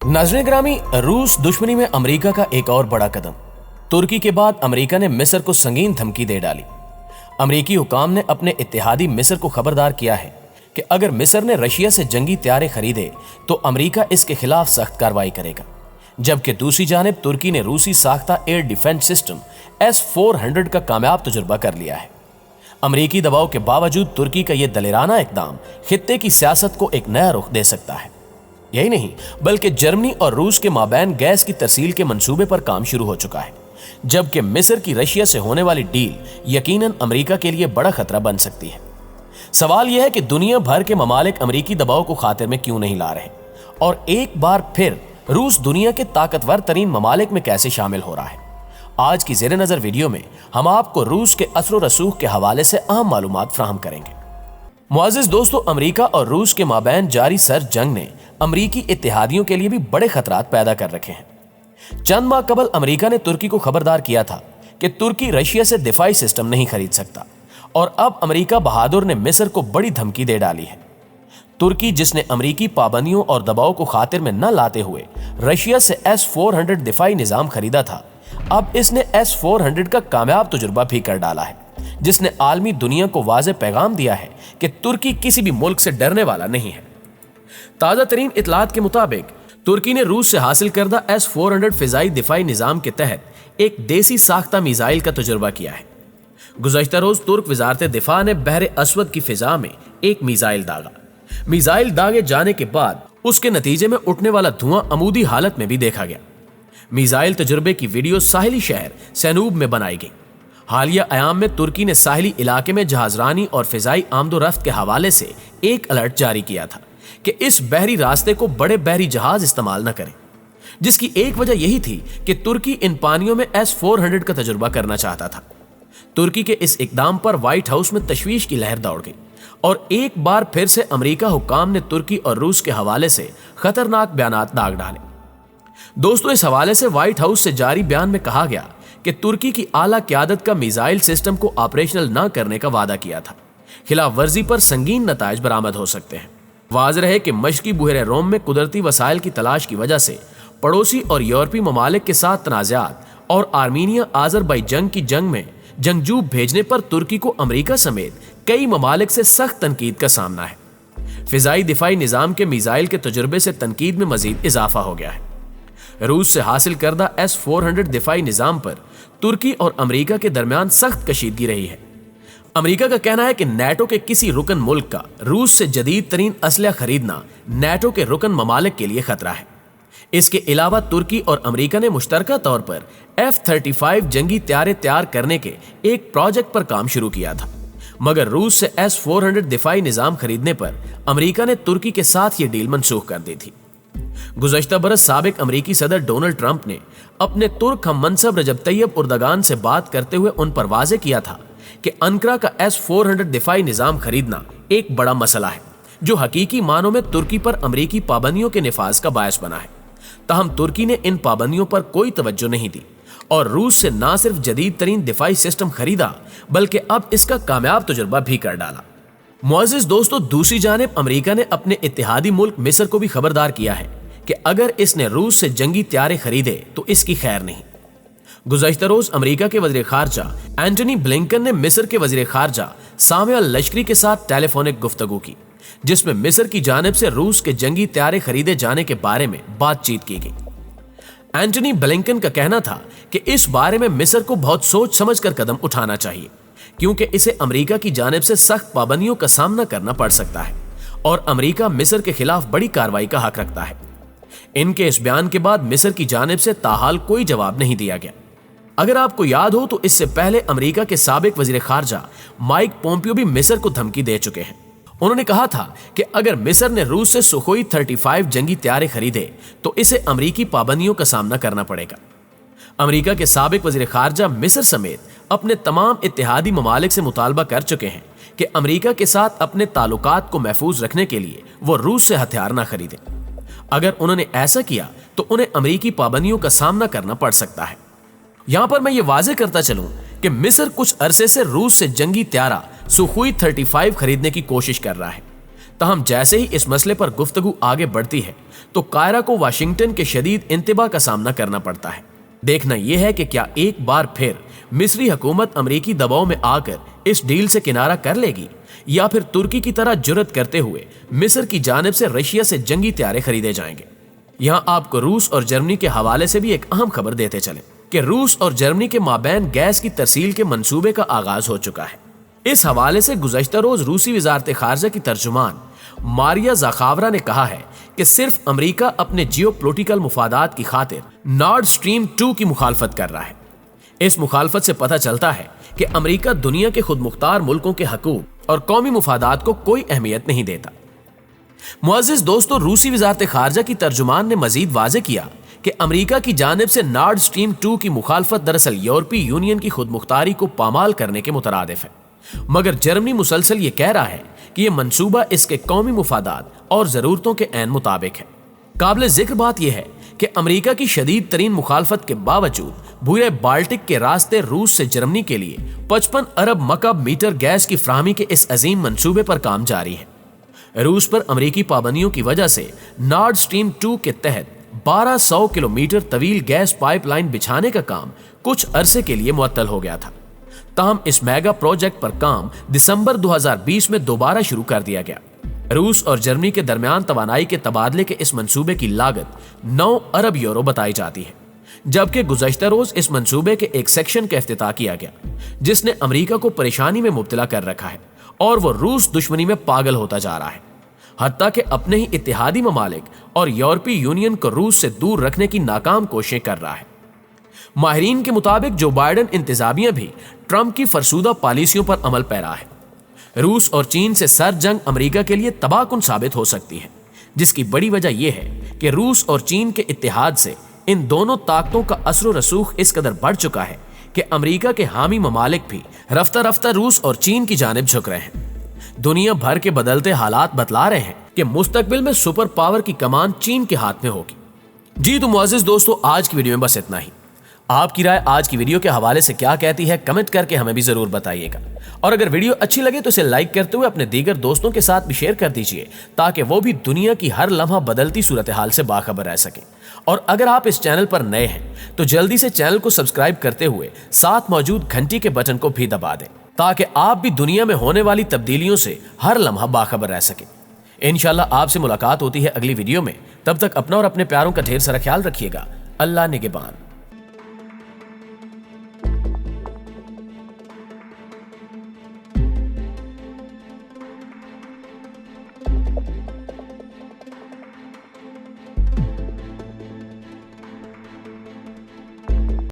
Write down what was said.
नाज़रीन ग्रामी, रूस दुश्मनी में अमेरिका का एक और बड़ा कदम। तुर्की के बाद अमेरिका ने मिस्र को संगीन धमकी दे डाली। अमेरिकी हुकाम ने अपने इत्तेहादी मिस्र को खबरदार किया है कि अगर मिस्र ने रशिया से जंगी त्यारे खरीदे तो अमेरिका इसके खिलाफ सख्त कार्रवाई करेगा। जबकि दूसरी जानिब तुर्की ने रूसी साख्ता एयर डिफेंस सिस्टम S-400 का कामयाब तजुर्बा कर लिया है। अमेरिकी दबाव के बावजूद तुर्की का यह दलेराना इकदाम खित्ते की सियासत को एक नया रुख दे सकता है। यही नहीं बल्कि जर्मनी और रूस के माबैन गैस की तरसील के मंसूबे पर काम शुरू हो चुका है, जबकि मिस्र की रशिया से होने वाली डील यकीनन अमेरिका के लिए बड़ा खतरा बन सकती है। सवाल यह है कि दुनिया भर के ममालिक अमेरिकी दबाव को खातिर में क्यों नहीं ला रहे और एक बार फिर रूस दुनिया के ताकतवर तरीन ममालिक में कैसे शामिल हो रहा है। आज की ज़ेरे नज़र वीडियो में हम आपको रूस के असर रसूख के हवाले से अहम मालूमात फराहम करेंगे। मुअज़्ज़िज़ दोस्तों, अमेरिका और रूस के माबैन जारी सर्द जंग ने अमेरिकी इत्तेहादियों के लिए भी बड़े खतरात पैदा कर रखे हैं। चंद माह कबल अमेरिका ने तुर्की को खबरदार किया था कि तुर्की रशिया से दिफाई सिस्टम नहीं खरीद सकता और अब अमेरिका बहादुर ने मिस्र को बड़ी धमकी दे डाली है। तुर्की, जिसने अमेरिकी पाबंदियों और दबाव को खातिर में न लाते हुए रशिया से S-400 दिफाई निजाम खरीदा था, अब इसने S-400 का कामयाब तजुर्बा भी कर डाला है, जिसने आलमी दुनिया को वाज़ेह पैगाम दिया है कि तुर्की किसी भी मुल्क से डरने वाला नहीं है। ताज़ा तरीन इतलात के मुताबिक तुर्की ने रूस से हासिल करदा S-400 फिजाई दिफाई निजाम के तहत एक देसी साख्ता मिसाइल का तजुर्बा किया है। गुज़श्ता रोज तुर्क वजारत दिफा ने बहरे अस्वद की फिजा में एक मिसाइल दागा। मिसाइल दागे जाने के बाद उसके नतीजे में उठने वाला धुआं अमूदी हालत में भी देखा गया। मिसाइल तजुर्बे की वीडियो साहिली शहर सैनूब में बनाई गई। हालिया अयाम में तुर्की ने साहिली इलाके में जहाजरानी और फिजाई आमदोरफ्त के हवाले से एक अलर्ट जारी किया था कि इस बहरी रास्ते को बड़े बहरी जहाज इस्तेमाल न करें, जिसकी एक वजह यही थी कि तुर्की इन पानियों में S-400 का तजुर्बा करना चाहता था। तुर्की के इस इकदाम पर व्हाइट हाउस में तशवीश की लहर दौड़ गई और एक बार फिर से अमेरिका हुकाम ने तुर्की और रूस के हवाले से खतरनाक बयानात दाग डाले। दोस्तों, इस हवाले से व्हाइट हाउस से जारी बयान में कहा गया कि तुर्की की आला क़यादत का मिसाइल सिस्टम को ऑपरेशनल न करने का वादा किया था। खिलाफ वर्जी पर संगीन नताइज बरामद हो सकते हैं। वाज़ रहे कि मशरक़ी बुहरे रोम में कुदरती वसाइल की तलाश की वजह से पड़ोसी और यूरोपीय ममालिक के साथ तनाज़ात और आर्मीनिया आज़रबाईजान की जंग में जंगजू भेजने पर तुर्की को अमेरिका समेत कई ममालिक से सख्त तनकीद का सामना है। फिजाई दिफाई निज़ाम के मिसाइल के तजुर्बे से तनकीद में मजीद इजाफा हो गया है। रूस से हासिल करदा S-400 दिफाई निज़ाम पर तुर्की और अमेरिका के दरमियान सख्त कशीदगी रही है। अमेरिका का कहना है कि नेटो के किसी रुकन मुल्क का रूस से जदीद तरीन असलहा खरीदना नेटो के रुकन ममालिक के लिए खतरा है। इसके अलावा तुर्की और अमेरिका ने मुश्तरका तौर पर F-35 जंगी त्यारे तैयार करने के एक प्रोजेक्ट पर काम शुरू किया था, मगर रूस से S-400 दिफाई निजाम खरीदने पर अमेरिका ने तुर्की के साथ ये डील मनसूख कर दी थी। गुज़श्ता बरस साबिक अमेरिकी सदर डोनाल्ड ट्रंप ने अपने तुर्क हम मनसब रजब तैयब उर्दगान से बात करते हुए उन पर वाज़ेह किया था कि अंकरा का S-400 दिफाई निजाम खरीदना एक बड़ा मसला है, जो हकीकी मानों में तुर्की पर अमेरिकी पाबंदियों के निफाज का बायस बना है। तहम तुर्की ने इन पाबंदियों पर कोई तवज्जो नहीं दी और रूस से ना सिर्फ जदीद तरीन दिफाई सिस्टम खरीदा बल्कि अब इसका कामयाब तजुर्बा भी कर डाला। मुअज़्ज़िज़ दोस्तों, दूसरी जानिब अमेरिका ने अपने इत्तेहादी मुल्क मिस्र को भी खबरदार किया है कि अगर इसने रूस से जंगी त्यारे खरीदे तो इसकी खैर नहीं। गुज़श्ता रोज अमेरिका के वज़ीर ख़ारजा एंटनी ब्लिंकन ने मिस्र के वज़ीर ख़ारजा सामे अल-लश्करी के साथ टेलीफोनिक गुफ्तगू की, जिसमें मिस्र की जानिब से रूस के जंगी त्यारे खरीदे जाने के बारे में बातचीत की गई। एंटनी ब्लिंकन का कहना था कि इस बारे में मिस्र को बहुत सोच समझ कर कदम उठाना चाहिए, क्योंकि इसे अमेरिका की जानिब से सख्त पाबंदियों का सामना करना पड़ सकता है और अमेरिका मिस्र के खिलाफ बड़ी कार्रवाई का हक रखता है। इनके इस बयान के बाद मिस्र की जानिब से ताहाल कोई जवाब नहीं दिया गया। अगर आपको याद हो तो इससे पहले अमेरिका के साबिक वज़ीर ख़ारजा माइक पोम्पियो भी मिस्र को धमकी दे चुके हैं। उन्होंने कहा था कि अगर मिस्र ने रूस से सुखोई 35 जंगी त्यारे खरीदे तो इसे अमेरिकी पाबंदियों का सामना करना पड़ेगा। अमेरिका के साबिक वज़ीर ख़ारजा मिस्र समेत अपने तमाम इत्तेहादी ममालिक से मुतालबा कर चुके हैं कि अमेरिका के साथ अपने ताल्लुकात को महफूज रखने के लिए वो रूस से हथियार ना खरीदें। अगर उन्होंने ऐसा किया तो उन्हें अमेरिकी पाबंदियों का सामना करना पड़ सकता है। यहां पर मैं ये वाज़ेह करता चलूं कि मिस्र कुछ अरसे से रूस से जंगी त्यारा सुखोई 35 खरीदने की कोशिश कर रहा है। तहम जैसे ही इस मसले पर गुफ्तगू आगे बढ़ती है तो कायरा को वाशिंगटन के शदीद इंतबा का सामना करना पड़ता है। देखना यह है कि क्या एक बार फिर मिस्री हुकूमत अमेरिकी दबाव में आकर इस डील से किनारा कर लेगी या फिर तुर्की की तरह जुर्रत करते हुए मिस्र की जानिब से रशिया से जंगी हथियार खरीदे जाएंगे। यहाँ आपको रूस और जर्मनी के हवाले से भी एक अहम खबर देते चले कि रूस और जर्मनी के माबैन गैस की तरसील के मंसूबे का आगाज हो चुका है। इस हवाले से गुज़श्ता रोज रूसी वज़ारत ख़ारजा की तर्जुमान मारिया ज़ाखावरा ने कहा है कि सिर्फ अमेरिका अपने जियोपॉलिटिकल मुफादात की खातिर नॉर्ड स्ट्रीम 2 की मुखालफत कर रहा है। इस मुखालफत से पता चलता है कि अमेरिका दुनिया के खुद मुख्तार मुल्कों के हकूक और कौमी मुफादात को कोई अहमियत नहीं देता। मुअज़्ज़िज़ दोस्तों, रूसी वज़ारत ख़ारजा की तर्जुमान ने मजीद वाज़े किया कि अमेरिका की जानिब से नॉर्ड स्ट्रीम 2 की मुखालफत दरअसल यूरोपीय यूनियन की खुद मुख्तारी को पामाल करने के मुतरादिफ है, मगर जर्मनी मुसलसल ये कह रहा है कि यह मंसूबा इसके कौमी मुफादात और ज़रूरतों के ऐन मुताबिक है। काबिल ज़िक्र बात यह है कि अमेरिका की शदीद तरीन मुखालफत के बावजूद भूरे बाल्टिक के रास्ते रूस से जर्मनी के लिए 55 अरब मकब मीटर गैस की फ्राहमी के इस अजीम मंसूबे पर काम जारी है। रूस पर अमेरिकी पाबंदियों की वजह से नॉर्ड स्ट्रीम 2 के तहत 1200 किलोमीटर तवील गैस पाइपलाइन बिछाने का काम कुछ अरसे के लिए मुअत्तल हो गया था। ताहम इस मेगा प्रोजेक्ट पर काम दिसंबर 2020 में दोबारा शुरू कर दिया गया। रूस और जर्मनी के दरमियान तवानाई के तबादले के इस मंसूबे की लागत 9 अरब यूरो बताई जाती है, जबकि गुज़श्ता रोज इस मंसूबे के एक सेक्शन का इफ्तिताह किया गया जिसने अमेरिका को परेशानी में मुब्तला कर रखा है और वो रूस दुश्मनी में पागल होता जा रहा है, हत्ता कि अपने ही इत्तेहादी ममालिक और यूरोपीय यूनियन को रूस से दूर रखने की नाकाम कोशिशें कर रहा है। माहिरीन के मुताबिक जो बाइडेन इंतजामिया भी ट्रंप की फरसूदा पॉलिसियों पर अमल पैरा है। रूस और चीन से सर जंग अमेरिका के लिए तबाहकुन साबित हो सकती है, जिसकी बड़ी वजह यह है कि रूस और चीन के इत्तेहाद से इन दोनों ताकतों का असर रसूख इस कदर बढ़ चुका है कि अमेरिका के हामी ममालिक भी रफ्ता रफ्ता रूस और चीन की जानिब झुक रहे हैं। दुनिया भर के बदलते हालात बतला रहे हैं कि मुस्तकबिल में सुपर पावर की कमान चीन के हाथ में होगी। जी तो मुअज़्ज़िज़ दोस्तों, आज की वीडियो में बस इतना ही। आपकी राय आज की वीडियो के हवाले से क्या कहती है, कमेंट करके हमें भी जरूर बताइएगा। और अगर वीडियो अच्छी लगे तो इसे लाइक करते हुए अपने दीगर दोस्तों के साथ भी शेयर कर दीजिए, ताकि वो भी दुनिया की हर लम्हा बदलती सूरत हाल से बाखबर रह सके। और अगर आप इस चैनल पर नए हैं तो जल्दी से चैनल को सब्सक्राइब करते हुए साथ मौजूद घंटी के बटन को भी दबा दें, ताकि आप भी दुनिया में होने वाली तब्दीलियों से हर लम्हा बाखबर रह सके। इंशाल्लाह आपसे मुलाकात होती है अगली वीडियो में। तब तक अपना और अपने प्यारों का ढेर सारा ख्याल रखिएगा। अल्लाह निगहबान।